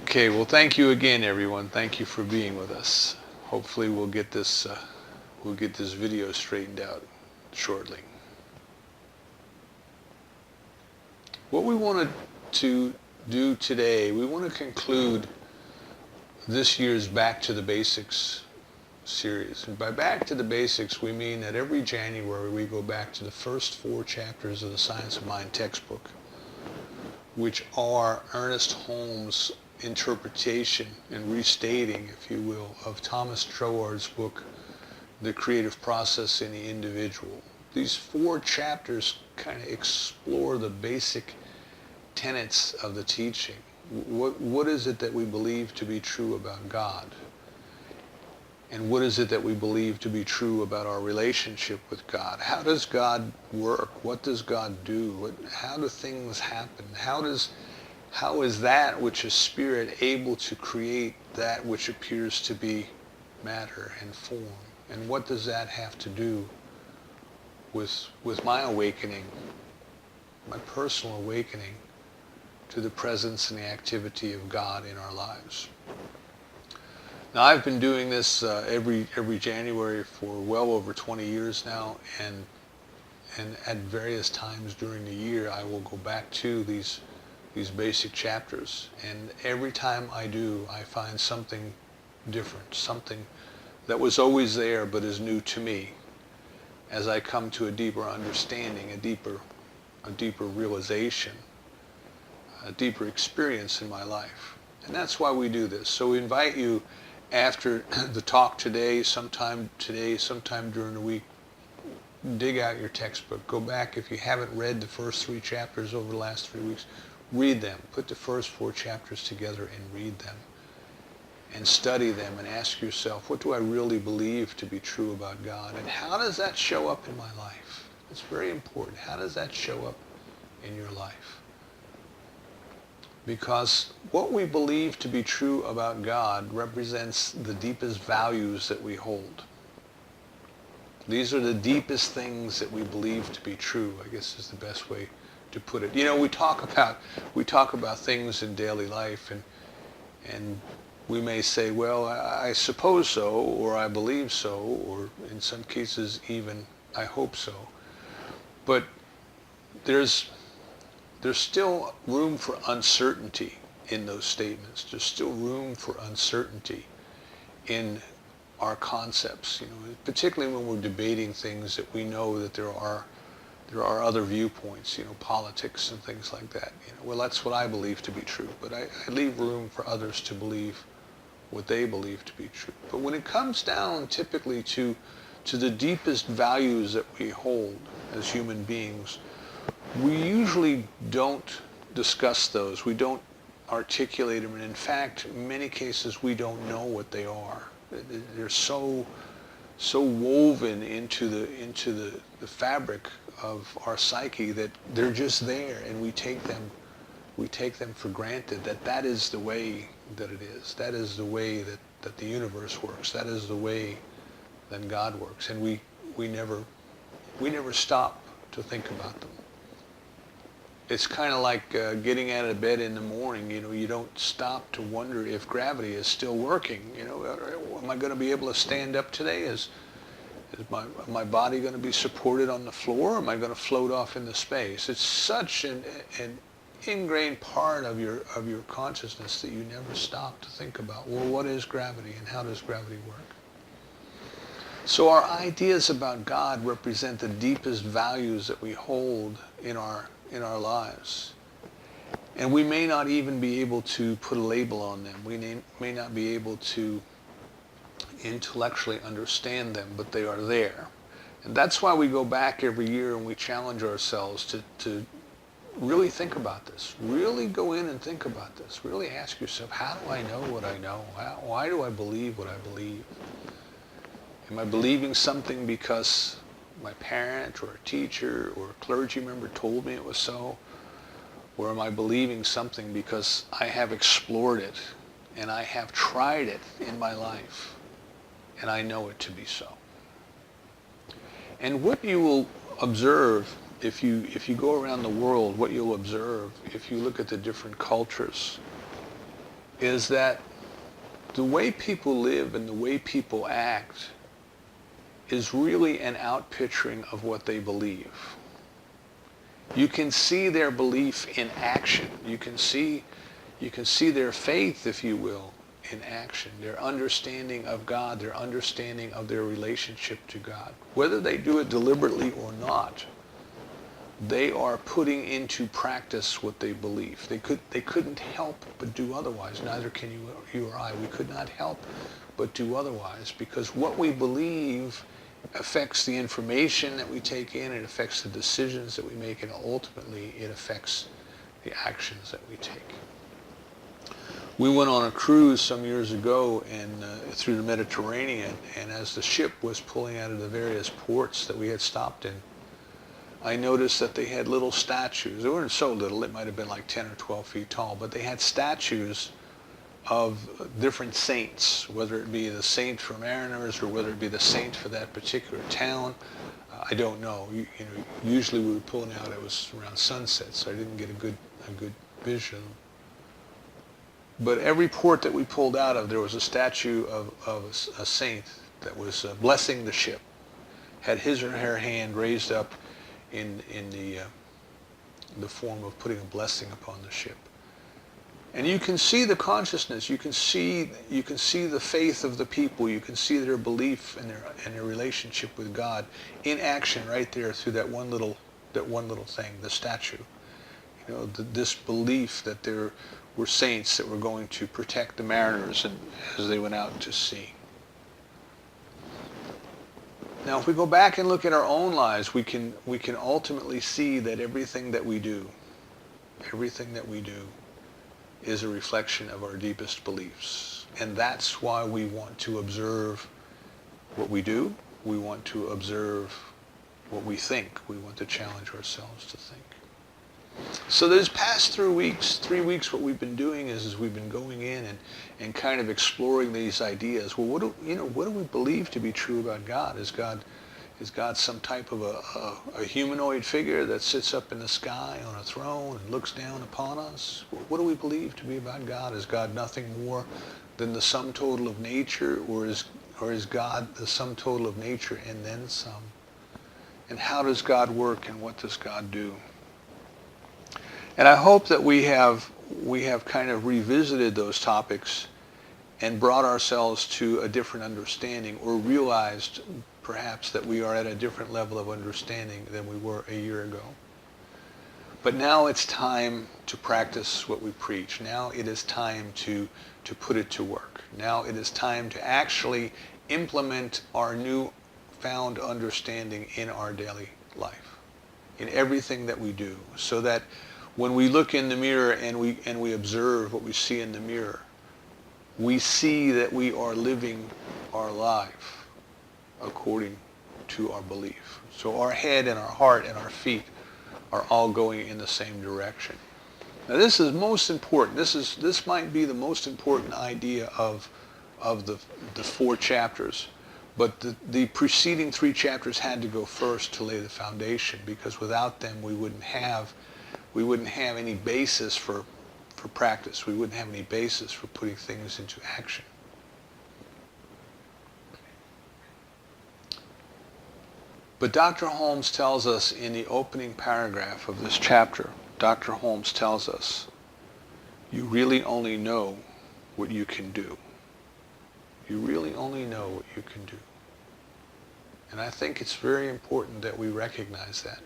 Okay, well, thank you again, everyone. Thank you for being with us. Hopefully, we'll get this video straightened out shortly. What we want to do today, we want to conclude this year's Back to the Basics series. And by Back to the Basics, we mean that every January we go back to the first 4 chapters of the Science of Mind textbook, which are Ernest Holmes' interpretation and restating, if you will, of Thomas Troward's book, The Creative Process in the Individual. These 4 chapters kind of explore the basic tenets of the teaching. What is it that we believe to be true about God? And what is it that we believe to be true about our relationship with God? How does God work? What does God do? How do things happen? How is that which is spirit able to create that which appears to be matter and form? And what does that have to do with my awakening, my personal awakening to the presence and the activity of God in our lives? Now, I've been doing this every January for well over 20 years now, and at various times during the year I will go back to these basic chapters, and every time I do I find something different, something that was always there but is new to me as I come to a deeper understanding, a deeper realization, a deeper experience in my life. And that's why we do this. So we invite you, after the talk today, sometime during the week, dig out your textbook. Go back, if you haven't read the first 3 chapters over the last 3 weeks, read them. Put the first 4 chapters together and read them. And study them and ask yourself, what do I really believe to be true about God? And how does that show up in my life? It's very important. How does that show up in your life? Because what we believe to be true about God represents the deepest values that we hold. These are the deepest things that we believe to be true, I guess is the best way to put it. You know, we talk about things in daily life, and we may say, well, I suppose so, or I believe so, or in some cases even I hope so. But there's still room for uncertainty in those statements. There's still room for uncertainty in our concepts, you know, particularly when we're debating things that we know that there are other viewpoints, you know, politics and things like that. You know, well, that's what I believe to be true, but I leave room for others to believe what they believe to be true. But when it comes down typically to the deepest values that we hold as human beings, we usually don't discuss those. We don't articulate them, and in fact, in many cases, we don't know what they are. They're so woven into the fabric of our psyche that they're just there, and we take them for granted that is the way that it is. That is the way that the universe works. That is the way that God works, and we never stop to think about them. It's kind of like getting out of bed in the morning. You know, you don't stop to wonder if gravity is still working. You know, am I going to be able to stand up today? Is my body going to be supported on the floor? Or am I going to float off into space? It's such an ingrained part of your consciousness that you never stop to think about, well, what is gravity and how does gravity work? So our ideas about God represent the deepest values that we hold in our lives. And we may not even be able to put a label on them. We may not be able to intellectually understand them, but they are there. And that's why we go back every year and we challenge ourselves to really think about this. Really go in and think about this. Really ask yourself, how do I know what I know? Why do I believe what I believe? Am I believing something because my parent or a teacher or a clergy member told me it was so? Or am I believing something because I have explored it and I have tried it in my life and I know it to be so? And what you will observe if you go around the world, what you'll observe if you look at the different cultures is that the way people live and the way people act is really an outpicturing of what they believe. You can see their belief in action. You can see their faith, if you will, in action. Their understanding of God, their understanding of their relationship to God. Whether they do it deliberately or not, they are putting into practice what they believe. They couldn't help but do otherwise. Neither can you or I. We could not help but do otherwise, because what we believe affects the information that we take in, it affects the decisions that we make, and ultimately it affects the actions that we take. We went on a cruise some years ago and through the Mediterranean, and as the ship was pulling out of the various ports that we had stopped in, I noticed that they had little statues. They weren't so little, it might have been like 10 or 12 feet tall, but they had statues of different saints, whether it be the saint for mariners or whether it be the saint for that particular town. I don't know. Usually we were pulling out, it was around sunset, so I didn't get a good vision. But every port that we pulled out of, there was a statue of a saint that was blessing the ship, had his or her hand raised up in the form of putting a blessing upon the ship. And you can see the consciousness, you can see the faith of the people, you can see their belief and their relationship with God in action right there through that one little thing, the statue. This belief that there were saints that were going to protect the mariners as they went out to sea. Now, if we go back and look at our own lives, we can ultimately see that everything that we do is a reflection of our deepest beliefs. And that's why we want to observe what we do. We want to observe what we think. We want to challenge ourselves to think. So these past 3 weeks, what we've been doing is we've been going in and kind of exploring these ideas. Well, what do we believe to be true about God? Is God some type of a humanoid figure that sits up in the sky on a throne and looks down upon us? What do we believe to be about God? Is God nothing more than the sum total of nature, or is God the sum total of nature and then some? And how does God work, and what does God do? And I hope that we have kind of revisited those topics and brought ourselves to a different understanding, or realized perhaps that we are at a different level of understanding than we were a year ago. But now it's time to practice what we preach. Now it is time to put it to work. Now it is time to actually implement our new found understanding in our daily life, in everything that we do, so that when we look in the mirror and we observe what we see in the mirror, we see that we are living our life according to our belief. So our head and our heart and our feet are all going in the same direction. Now this is most important. This might be the most important idea of the 4 chapters. But the preceding 3 chapters had to go first to lay the foundation, because without them we wouldn't have any basis for practice. We wouldn't have any basis for putting things into action. But Dr. Holmes tells us in the opening paragraph of this chapter, Dr. Holmes tells us, you really only know what you can do. You really only know what you can do. And I think it's very important that we recognize that.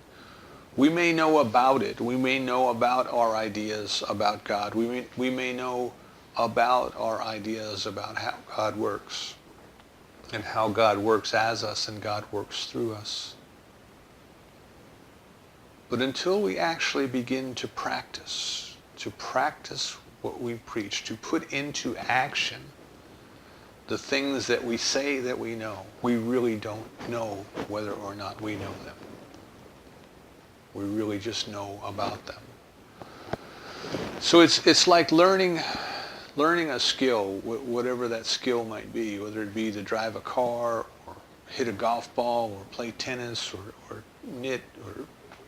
We may know about it. We may know about our ideas about God. We may know about our ideas about how God works, and how God works as us and God works through us. But until we actually begin to practice what we preach, to put into action the things that we say that we know, we really don't know whether or not we know them. We really just know about them. So it's like learning a skill, whatever that skill might be, whether it be to drive a car, or hit a golf ball, or play tennis, or knit, or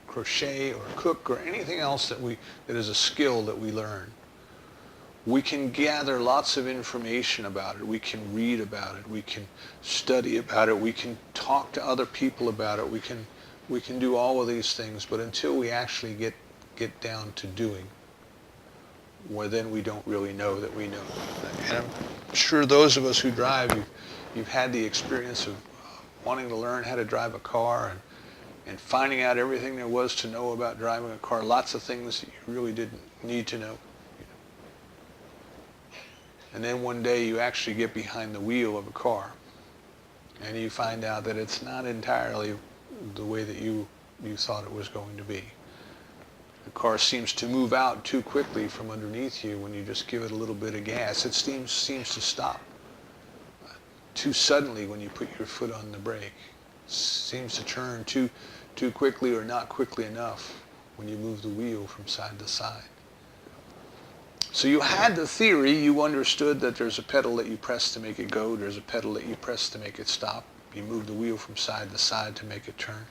crochet, or cook, or anything else that is a skill that we learn. We can gather lots of information about it. We can read about it. We can study about it. We can talk to other people about it. We can do all of these things, but until we actually get down to doing, well, then we don't really know that we know. And I'm sure those of us who drive, you've had the experience of wanting to learn how to drive a car and finding out everything there was to know about driving a car, lots of things that you really didn't need to know. And then one day you actually get behind the wheel of a car and you find out that it's not entirely the way that you thought it was going to be. The car seems to move out too quickly from underneath you when you just give it a little bit of gas. It seems to stop too suddenly when you put your foot on the brake. It seems to turn too quickly or not quickly enough when you move the wheel from side to side. So you had the theory, you understood that there's a pedal that you press to make it go, there's a pedal that you press to make it stop. You move the wheel from side to side to make it turn.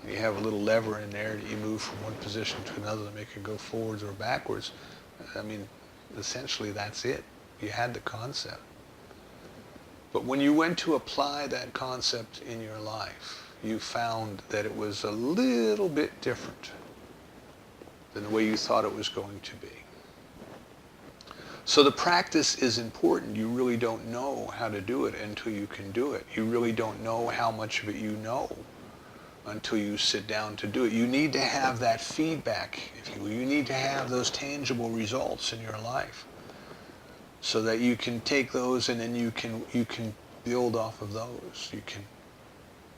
And you have a little lever in there that you move from one position to another to make it go forwards or backwards. I mean, essentially that's it. You had the concept. But when you went to apply that concept in your life, you found that it was a little bit different than the way you thought it was going to be. So the practice is important. You really don't know how to do it until you can do it. You really don't know how much of it you know until you sit down to do it. You need to have that feedback, if you will. You need to have those tangible results in your life so that you can take those and then you can build off of those.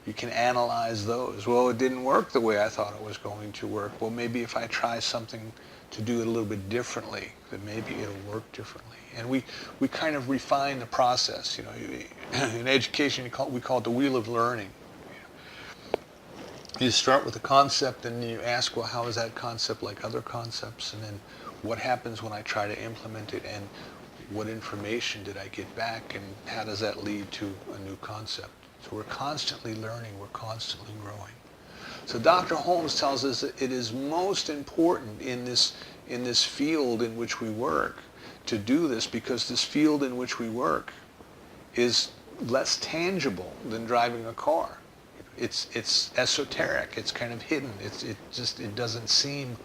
You can analyze those. Well, it didn't work the way I thought it was going to work. Well, maybe if I try something to do it a little bit differently, then maybe it'll work differently. And we kind of refine the process. You know, in education we call it the wheel of learning. You start with a concept and you ask, well, how is that concept like other concepts? And then what happens when I try to implement it, and what information did I get back, and how does that lead to a new concept? So we're constantly learning, we're constantly growing. So Dr. Holmes tells us that it is most important in this field in which we work to do this, because this field in which we work is less tangible than driving a car. It's esoteric, it's kind of hidden, it doesn't seem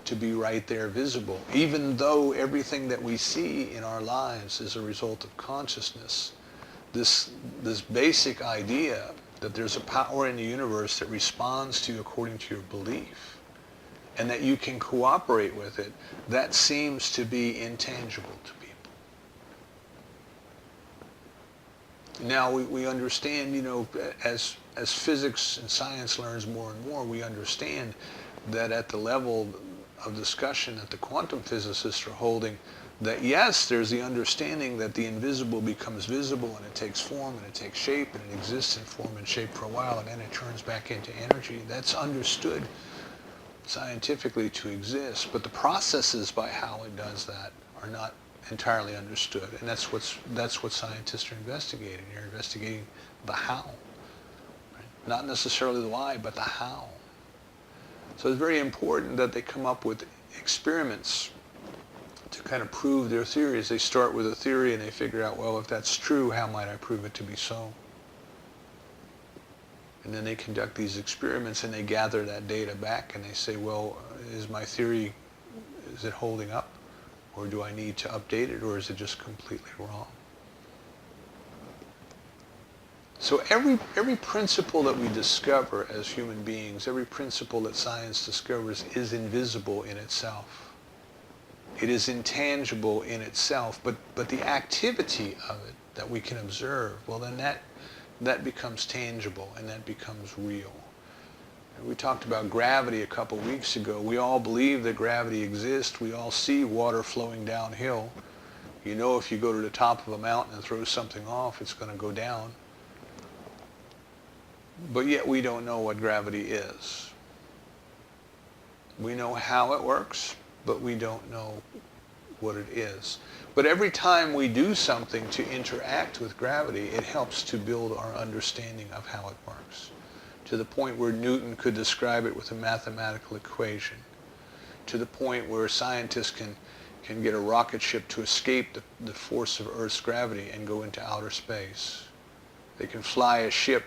to be right there visible, even though everything that we see in our lives is a result of consciousness. This basic idea that there's a power in the universe that responds to you according to your belief, and that you can cooperate with it, that seems to be intangible to people. Now we understand, you know, as physics and science learns more and more, we understand that at the level of discussion that the quantum physicists are holding, that yes, there's the understanding that the invisible becomes visible, and it takes form and it takes shape, and it exists in form and shape for a while, and then it turns back into energy. That's understood scientifically to exist, but the processes by how it does that are not entirely understood, and that's what scientists are investigating. They're investigating the how, right? Not necessarily the why, but the how. So it's very important that they come up with experiments to kind of prove their theories. They start with a theory and they figure out, well, if that's true, how might I prove it to be so? And then they conduct these experiments and they gather that data back and they say, well, is my theory, is it holding up? Or do I need to update it, or is it just completely wrong? So every principle that we discover as human beings, every principle that science discovers is invisible in itself. It is intangible in itself, but the activity of it that we can observe, well then that becomes tangible and that becomes real. We talked about gravity a couple weeks ago. We all believe that gravity exists. We all see water flowing downhill. You know, if you go to the top of a mountain and throw something off, it's going to go down. But yet we don't know what gravity is. We know how it works, but we don't know what it is. But every time we do something to interact with gravity, it helps to build our understanding of how it works, to the point where Newton could describe it with a mathematical equation, to the point where scientists can get a rocket ship to escape the force of Earth's gravity and go into outer space. They can fly a ship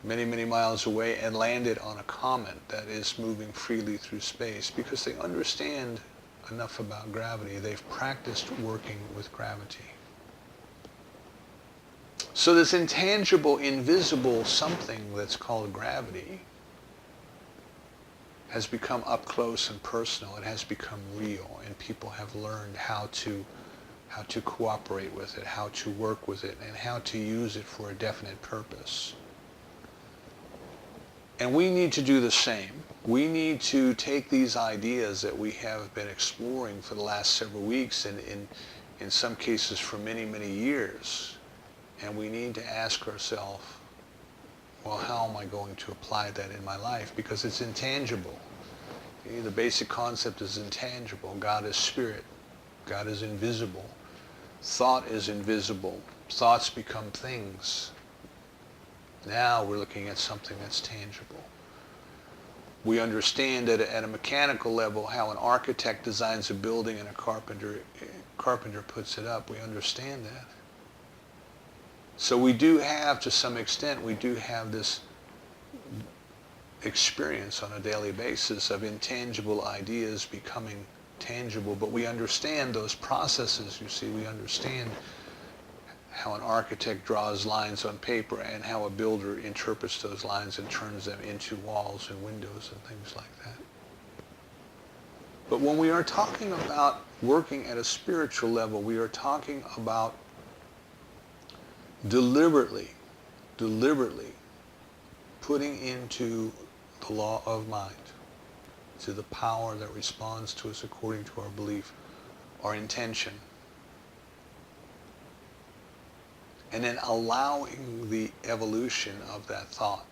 many, many miles away and land it on a comet that is moving freely through space because they understand enough about gravity. They've practiced working with gravity. So this intangible, invisible something that's called gravity has become up close and personal. It has become real, and people have learned how to cooperate with it, how to work with it, and how to use it for a definite purpose. And we need to do the same. We need to take these ideas that we have been exploring for the last several weeks, and in some cases for many, many years, and we need to ask ourselves, well, how am I going to apply that in my life? Because it's intangible. The basic concept is intangible. God is spirit. God is invisible. Thought is invisible. Thoughts become things. Now we're looking at something that's tangible. We understand that at a mechanical level how an architect designs a building and a carpenter puts it up. We understand that. So we do have, to some extent, we do have this experience on a daily basis of intangible ideas becoming tangible, but we understand those processes, you see. We understand how an architect draws lines on paper and how a builder interprets those lines and turns them into walls and windows and things like that. But when we are talking about working at a spiritual level, we are talking about deliberately putting into the law of mind, to the power that responds to us according to our belief, our intention, and then allowing the evolution of that thought.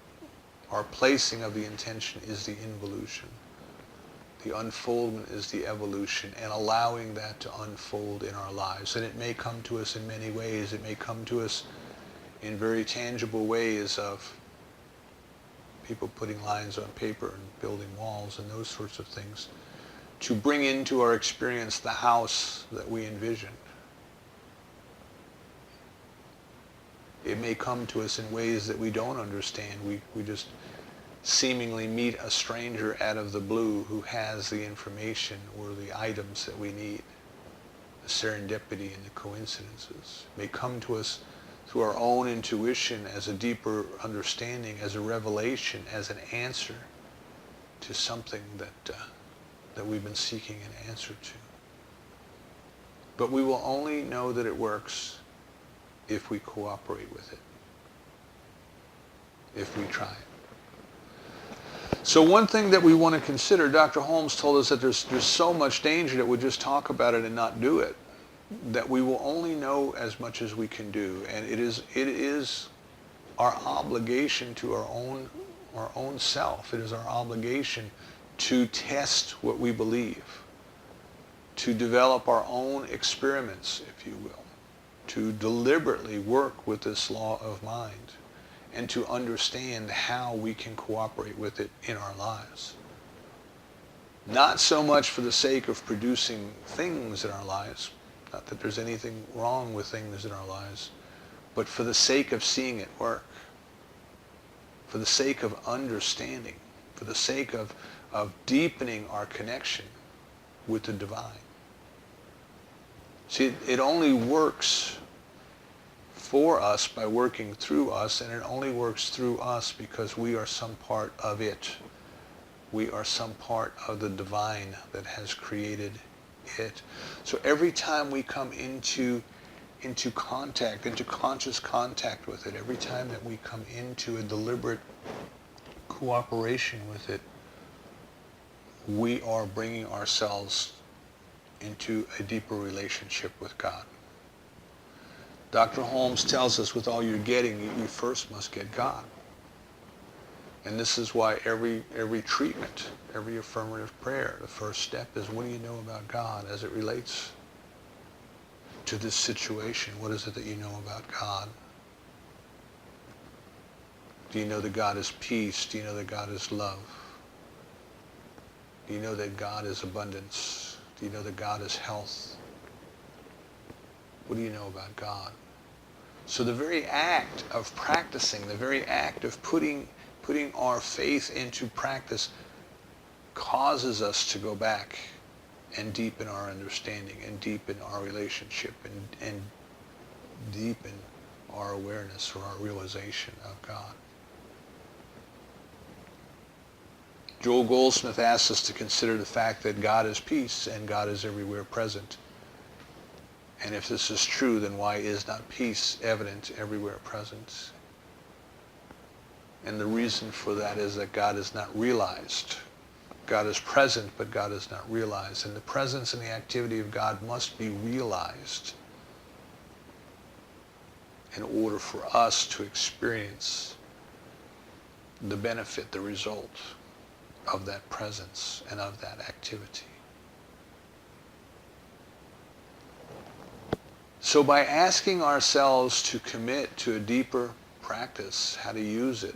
Our placing of the intention is the involution. The unfoldment is the evolution, and allowing that to unfold in our lives. And it may come to us in many ways. It may come to us in very tangible ways of people putting lines on paper and building walls and those sorts of things to bring into our experience the house that we envisioned. It may come to us in ways that we don't understand. We just seemingly meet a stranger out of the blue who has the information or the items that we need. The serendipity and the coincidences may come to us through our own intuition as a deeper understanding, as a revelation, as an answer to something that we've been seeking an answer to. But we will only know that it works if we cooperate with it, if we try it. So one thing that we want to consider, Dr. Holmes told us that there's so much danger that we just talk about it and not do it, that we will only know as much as we can do. And it is our obligation to our own self. It is our obligation to test what we believe, to develop our own experiments, if you will, to deliberately work with this law of mind and to understand how we can cooperate with it in our lives. Not so much for the sake of producing things in our lives, not that there's anything wrong with things in our lives, but for the sake of seeing it work, for the sake of understanding, for the sake of deepening our connection with the divine. See, it only works for us by working through us, and it only works through us because we are some part of it. We are some part of the divine that has created it. So every time we come into contact, into conscious contact with it, every time that we come into a deliberate cooperation with it, we are bringing ourselves into a deeper relationship with God. Dr. Holmes tells us, with all you're getting, you first must get God. And this is why every treatment, every affirmative prayer, the first step is, what do you know about God as it relates to this situation? What is it that you know about God? Do you know that God is peace? Do you know that God is love? Do you know that God is abundance? Do you know that God is health? What do you know about God? So the very act of practicing, the very act of putting our faith into practice causes us to go back and deepen our understanding and deepen our relationship and deepen our awareness or our realization of God. Joel Goldsmith asks us to consider the fact that God is peace and God is everywhere present. And if this is true, then why is not peace evident everywhere present? And the reason for that is that God is not realized. God is present, but God is not realized. And the presence and the activity of God must be realized in order for us to experience the benefit, the result of that presence and of that activity. So by asking ourselves to commit to a deeper practice, how to use it,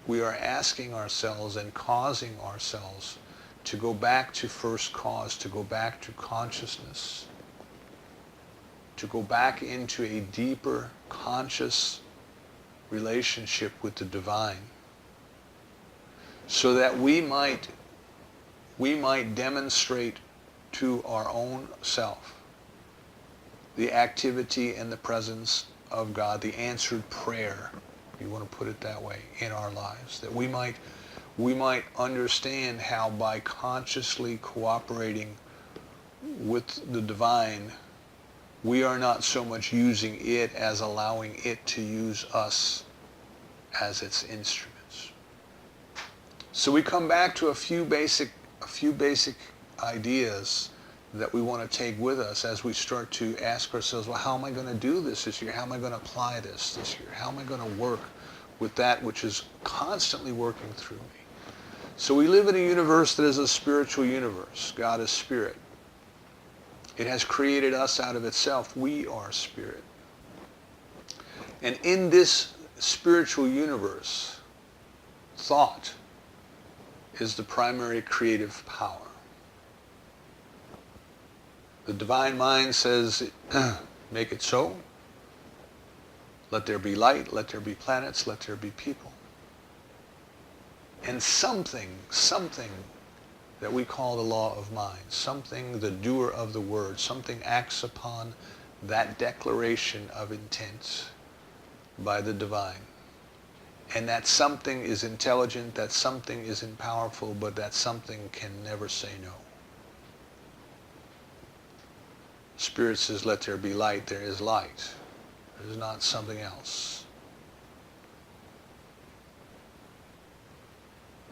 we are asking ourselves and causing ourselves to go back to first cause, to go back to consciousness, to go back into a deeper conscious relationship with the divine, so that we might demonstrate to our own self the activity and the presence of God, the answered prayer, if you want to put it that way, in our lives. That we might understand how by consciously cooperating with the divine, we are not so much using it as allowing it to use us as its instruments. So we come back to a few basic ideas that we want to take with us as we start to ask ourselves, well, how am I going to do this year? How am I going to apply this year? How am I going to work with that which is constantly working through me? So we live in a universe that is a spiritual universe. God is spirit. It has created us out of itself. We are spirit. And in this spiritual universe, thought is the primary creative power. The divine mind says, make it so. Let there be light, let there be planets, let there be people. And something that we call the law of mind, something, the doer of the word, something acts upon that declaration of intent by the divine. And that something is intelligent, that something isn't powerful, but that something can never say no. Spirit says, let there be light, there is light. There is not something else.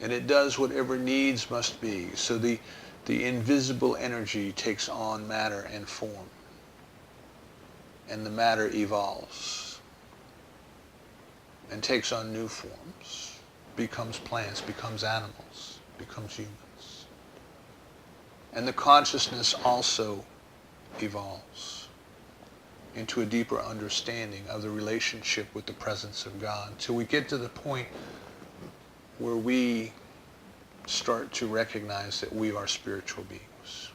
And it does whatever needs must be. So the invisible energy takes on matter and form. And the matter evolves and takes on new forms, becomes plants, becomes animals, becomes humans. And the consciousness also evolves into a deeper understanding of the relationship with the presence of God, till we get to the point where we start to recognize that we are spiritual beings.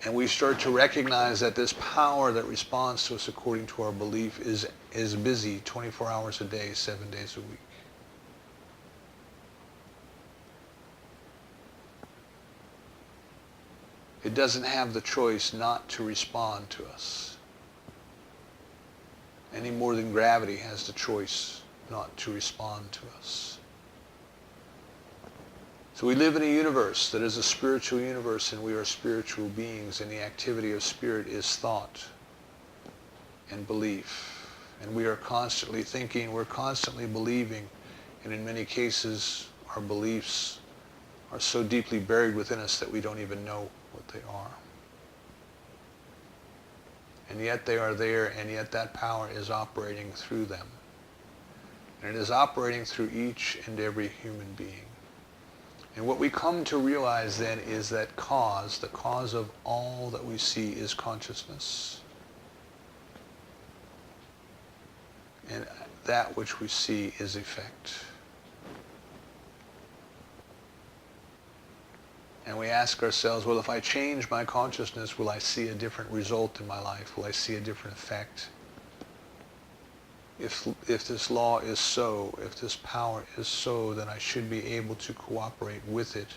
And we start to recognize that this power that responds to us according to our belief is busy 24 hours a day, 7 days a week. It doesn't have the choice not to respond to us, any more than gravity has the choice not to respond to us. So we live in a universe that is a spiritual universe, and we are spiritual beings, and the activity of spirit is thought and belief. And we are constantly thinking, we're constantly believing, and in many cases our beliefs are so deeply buried within us that we don't even know what they are. And yet they are there, and yet that power is operating through them. And it is operating through each and every human being. And what we come to realize then is that cause, the cause of all that we see, is consciousness. And that which we see is effect. And we ask ourselves, well, if I change my consciousness, will I see a different result in my life? Will I see a different effect? If this law is so, if this power is so, then I should be able to cooperate with it.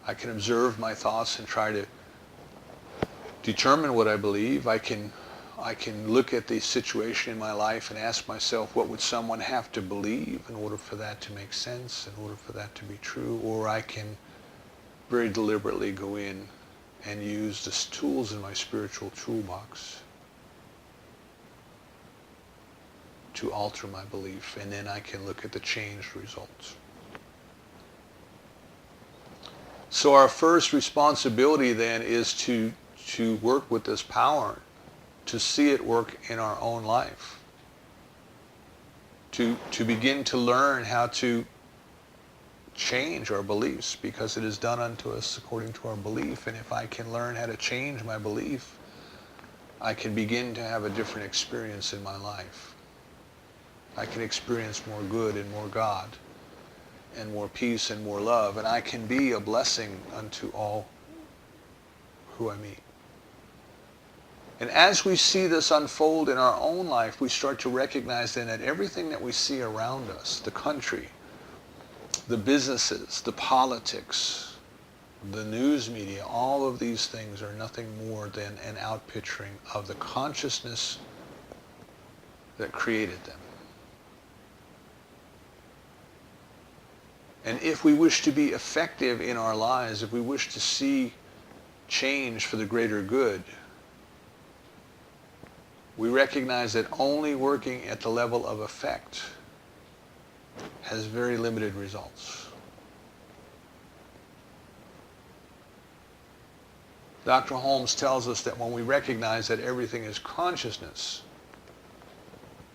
I can observe my thoughts and try to determine what I believe. I can look at the situation in my life and ask myself, what would someone have to believe in order for that to make sense, in order for that to be true? Or I can very deliberately go in and use the tools in my spiritual toolbox to alter my belief, and then I can look at the changed results. So our first responsibility then is to work with this power, to see it work in our own life, to begin to learn how to change our beliefs, because it is done unto us according to our belief. And if I can learn how to change my belief, I can begin to have a different experience in my life. I can experience more good and more God and more peace and more love, and I can be a blessing unto all who I meet. And as we see this unfold in our own life, we start to recognize then that everything that we see around us, the country, the businesses, the politics, the news media, all of these things are nothing more than an outpicturing of the consciousness that created them. And if we wish to be effective in our lives, if we wish to see change for the greater good, we recognize that only working at the level of effect has very limited results. Dr. Holmes tells us that when we recognize that everything is consciousness,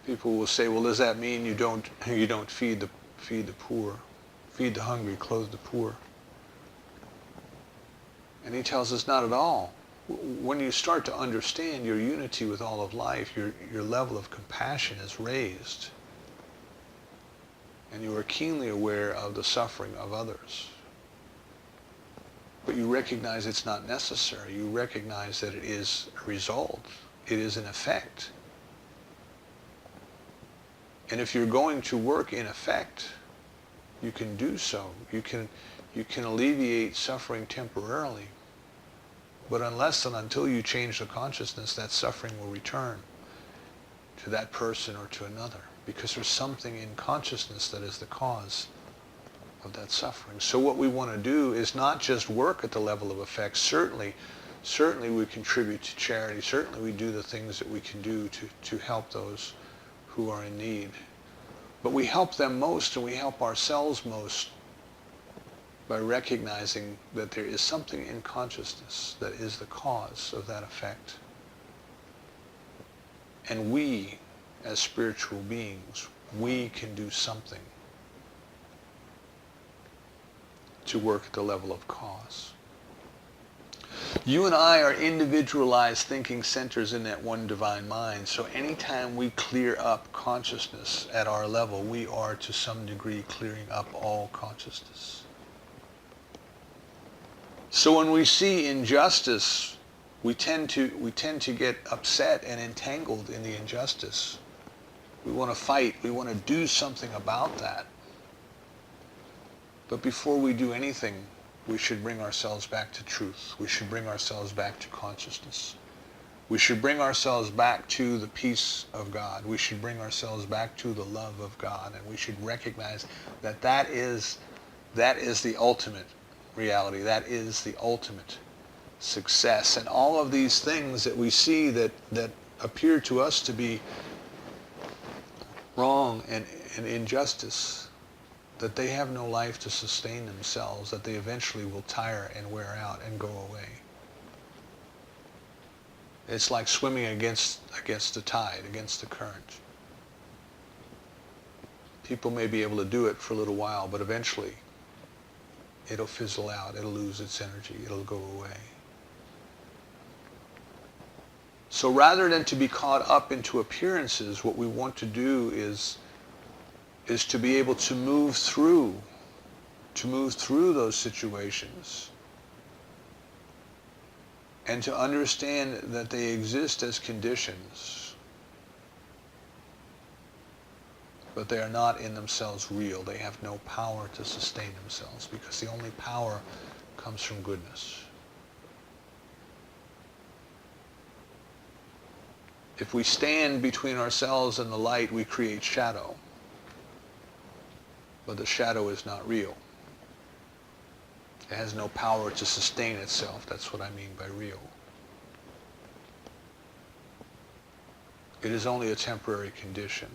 people will say, well, does that mean you don't feed the poor? Feed the hungry, clothe the poor. And he tells us not at all. When you start to understand your unity with all of life, your level of compassion is raised. And you are keenly aware of the suffering of others. But you recognize it's not necessary. You recognize that it is a result. It is an effect. And if you're going to work in effect, you can do so. You can alleviate suffering temporarily. But unless and until you change the consciousness, that suffering will return to that person or to another, because there's something in consciousness that is the cause of that suffering. So what we want to do is not just work at the level of effect. Certainly we contribute to charity. Certainly we do the things that we can do to help those who are in need. But we help them most, and we help ourselves most, by recognizing that there is something in consciousness that is the cause of that effect. And we, as spiritual beings, we can do something to work at the level of cause. You and I are individualized thinking centers in that one divine mind. So anytime we clear up consciousness at our level, we are to some degree clearing up all consciousness. So when we see injustice, we tend to get upset and entangled in the injustice. We want to fight. We want to do something about that. But before we do anything, we should bring ourselves back to truth. We should bring ourselves back to consciousness. We should bring ourselves back to the peace of God. We should bring ourselves back to the love of God. And we should recognize that that is the ultimate reality. That is the ultimate success. And all of these things that we see that appear to us to be wrong and injustice, that they have no life to sustain themselves, that they eventually will tire and wear out and go away. It's like swimming against the tide, against the current. People may be able to do it for a little while, but eventually it'll fizzle out, it'll lose its energy, it'll go away. So rather than to be caught up into appearances, what we want to do is to be able to move through to move through those situations and to understand that they exist as conditions, but they are not in themselves real. They have no power to sustain themselves, because the only power comes from goodness. If we stand between ourselves and the light, we create shadow. But the shadow is not real. It has no power to sustain itself. That's what I mean by real. It is only a temporary condition.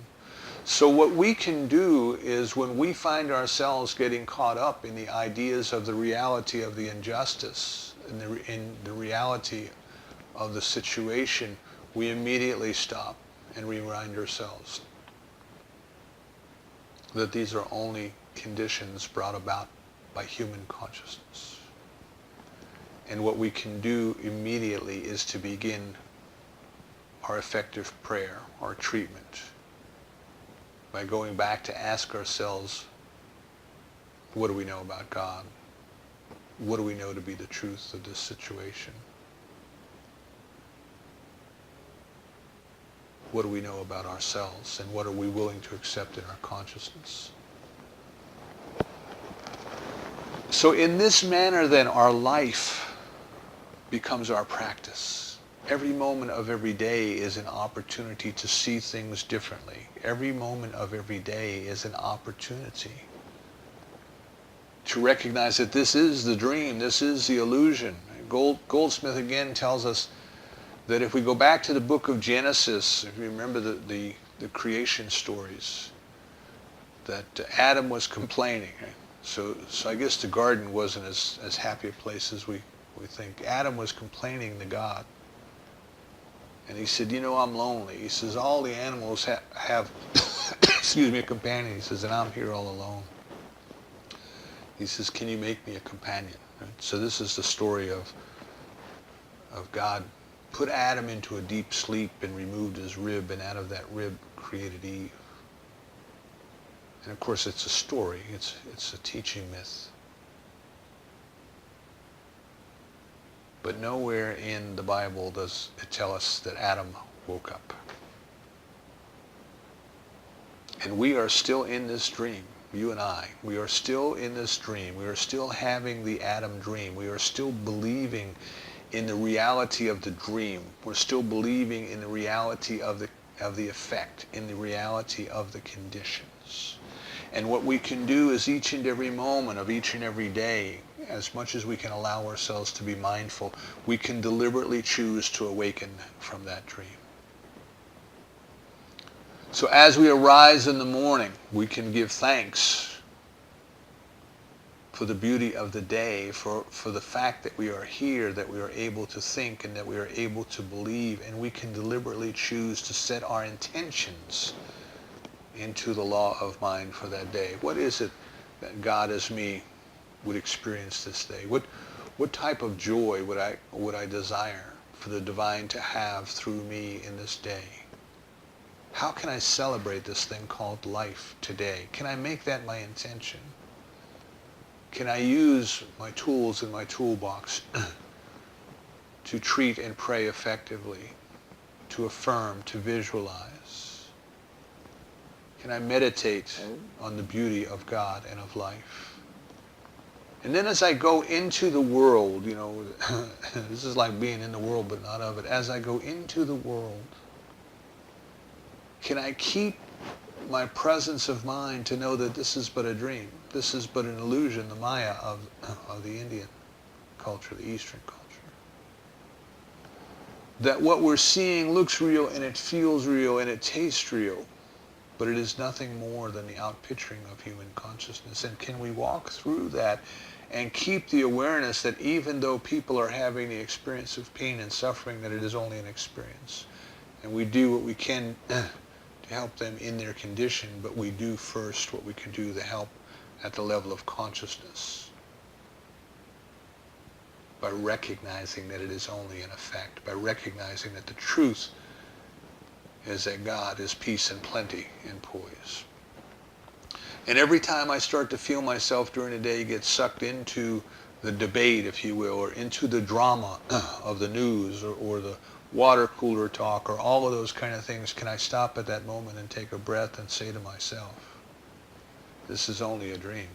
So what we can do is, when we find ourselves getting caught up in the ideas of the reality of the injustice, in the reality of the situation, we immediately stop and remind ourselves that these are only conditions brought about by human consciousness. And what we can do immediately is to begin our effective prayer, our treatment, by going back to ask ourselves, what do we know about God? What do we know to be the truth of this situation? What do we know about ourselves, and what are we willing to accept in our consciousness? So in this manner then, our life becomes our practice. Every moment of every day is an opportunity to see things differently. Every moment of every day is an opportunity to recognize that this is the dream, this is the illusion. Goldsmith again tells us that if we go back to the book of Genesis, if you remember the creation stories, that Adam was complaining. Right? So I guess the garden wasn't as happy a place as we think. Adam was complaining to God. And he said, I'm lonely. He says, all the animals have excuse me, a companion. He says, and I'm here all alone. He says, can you make me a companion? Right? So this is the story of God put Adam into a deep sleep and removed his rib, and out of that rib created Eve. And of course it's a story, it's a teaching myth. But nowhere in the Bible does it tell us that Adam woke up. And we are still in this dream, you and I. We are still in this dream. We are still having the Adam dream. We are still believing in the reality of the dream. We're still believing in the reality of the effect, in the reality of the conditions. And what we can do is, each and every moment of each and every day, as much as we can allow ourselves to be mindful, we can deliberately choose to awaken from that dream. So as we arise in the morning, we can give thanks for the beauty of the day, for the fact that we are here, that we are able to think, and that we are able to believe, and we can deliberately choose to set our intentions into the law of mind for that day. What is it that God as me would experience this day? What type of joy would I desire for the divine to have through me in this day? How can I celebrate this thing called life today? Can I make that my intention? Can I use my tools in my toolbox to treat and pray effectively, to affirm, to visualize? Can I meditate on the beauty of God and of life? And then as I go into the world, this is like being in the world but not of it. As I go into the world, can I keep my presence of mind to know that this is but a dream? This is but an illusion, the Maya of the Indian culture, the Eastern culture. That what we're seeing looks real, and it feels real, and it tastes real, but it is nothing more than the outpicturing of human consciousness. And can we walk through that and keep the awareness that even though people are having the experience of pain and suffering, that it is only an experience. And we do what we can to help them in their condition, but we do first what we can do to help at the level of consciousness, by recognizing that it is only an effect, by recognizing that the truth is that God is peace and plenty and poise. And every time I start to feel myself during the day get sucked into the debate, if you will, or into the drama of the news or the water cooler talk or all of those kind of things, can I stop at that moment and take a breath and say to myself, this is only a dream.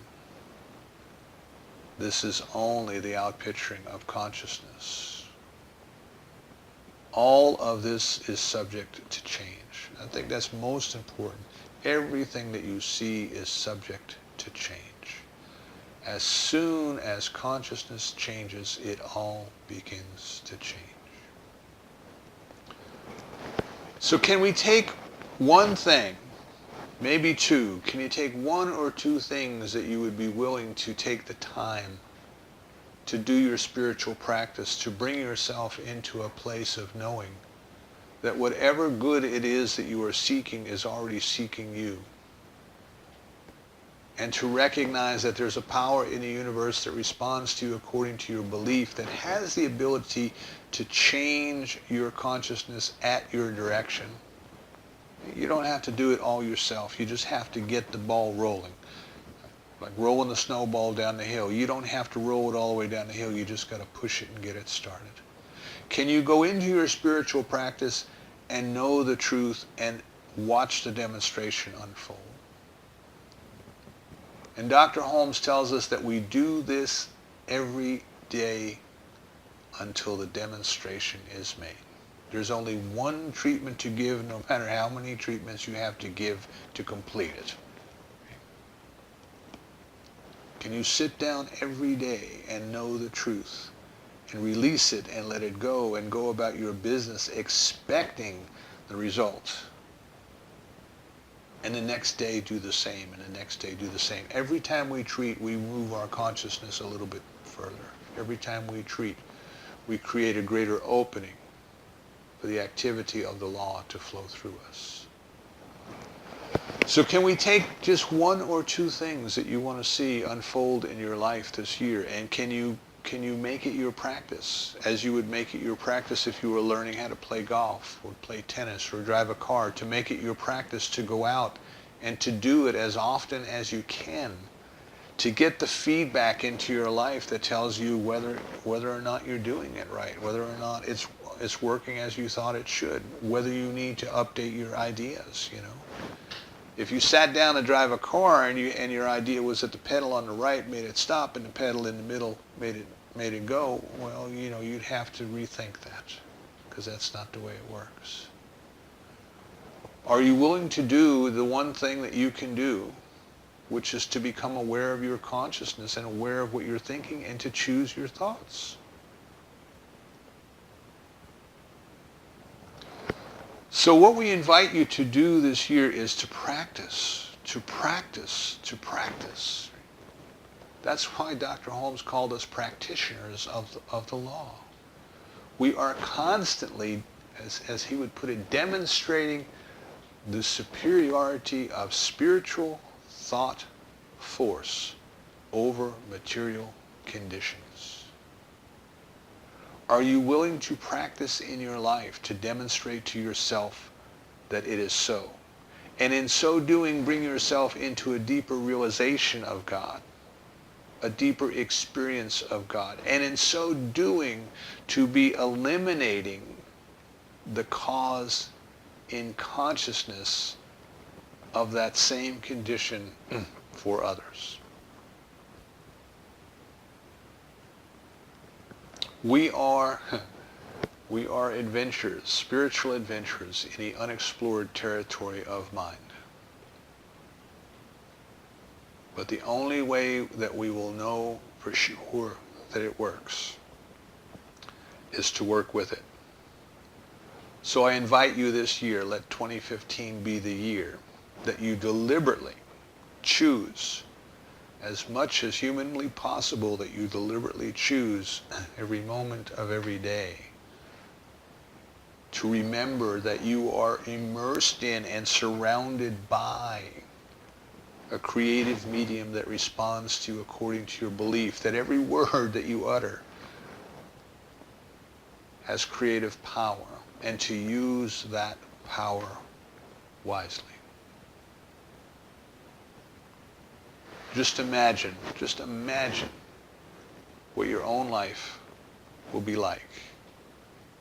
This is only the outpicturing of consciousness. All of this is subject to change. I think that's most important. Everything that you see is subject to change. As soon as consciousness changes, it all begins to change. So can we take one thing, maybe two, can you take one or two things that you would be willing to take the time to do your spiritual practice, to bring yourself into a place of knowing that whatever good it is that you are seeking is already seeking you? And to recognize that there's a power in the universe that responds to you according to your belief, that has the ability to change your consciousness at your direction. You don't have to do it all yourself. You just have to get the ball rolling. Like rolling the snowball down the hill. You don't have to roll it all the way down the hill. You just got to push it and get it started. Can you go into your spiritual practice and know the truth and watch the demonstration unfold? And Dr. Holmes tells us that we do this every day until the demonstration is made. There's only one treatment to give, no matter how many treatments you have to give to complete it. Can you sit down every day and know the truth and release it and let it go and go about your business expecting the results? And the next day do the same, and the next day do the same. Every time we treat, we move our consciousness a little bit further. Every time we treat, we create a greater opening for the activity of the law to flow through us. So can we take just one or two things that you want to see unfold in your life this year, and can you make it your practice, as you would make it your practice if you were learning how to play golf or play tennis or drive a car, to make it your practice to go out and to do it as often as you can, to get the feedback into your life that tells you whether or not you're doing it right, whether or not it's working as you thought it should, whether you need to update your ideas, you know. If you sat down to drive a car and your idea was that the pedal on the right made it stop and the pedal in the middle made it go, well, you know, you'd have to rethink that, because that's not the way it works. Are you willing to do the one thing that you can do, which is to become aware of your consciousness and aware of what you're thinking and to choose your thoughts? So what we invite you to do this year is to practice, to practice, to practice. That's why Dr. Holmes called us practitioners of the law. We are constantly, as he would put it, demonstrating the superiority of spiritual thought force over material conditions. Are you willing to practice in your life to demonstrate to yourself that it is so? And in so doing, bring yourself into a deeper realization of God, a deeper experience of God. And in so doing, to be eliminating the cause in consciousness of that same condition for others. We are adventurers, spiritual adventurers in the unexplored territory of mind. But the only way that we will know for sure that it works is to work with it. So I invite you this year, let 2015 be the year that you deliberately choose, as much as humanly possible, that you deliberately choose every moment of every day to remember that you are immersed in and surrounded by a creative medium that responds to you according to your belief, that every word that you utter has creative power, and to use that power wisely. Just imagine what your own life will be like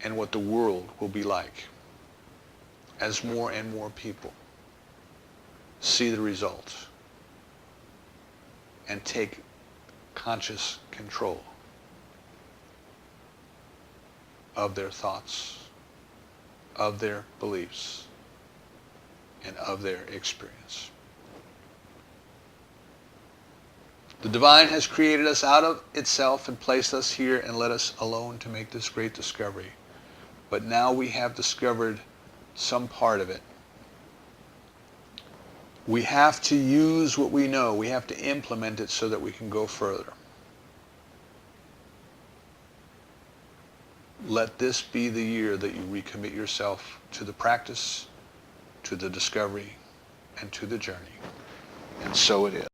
and what the world will be like as more and more people see the results and take conscious control of their thoughts, of their beliefs, and of their experience. The divine has created us out of itself and placed us here and let us alone to make this great discovery. But now we have discovered some part of it. We have to use what we know. We have to implement it so that we can go further. Let this be the year that you recommit yourself to the practice, to the discovery, and to the journey. And so it is.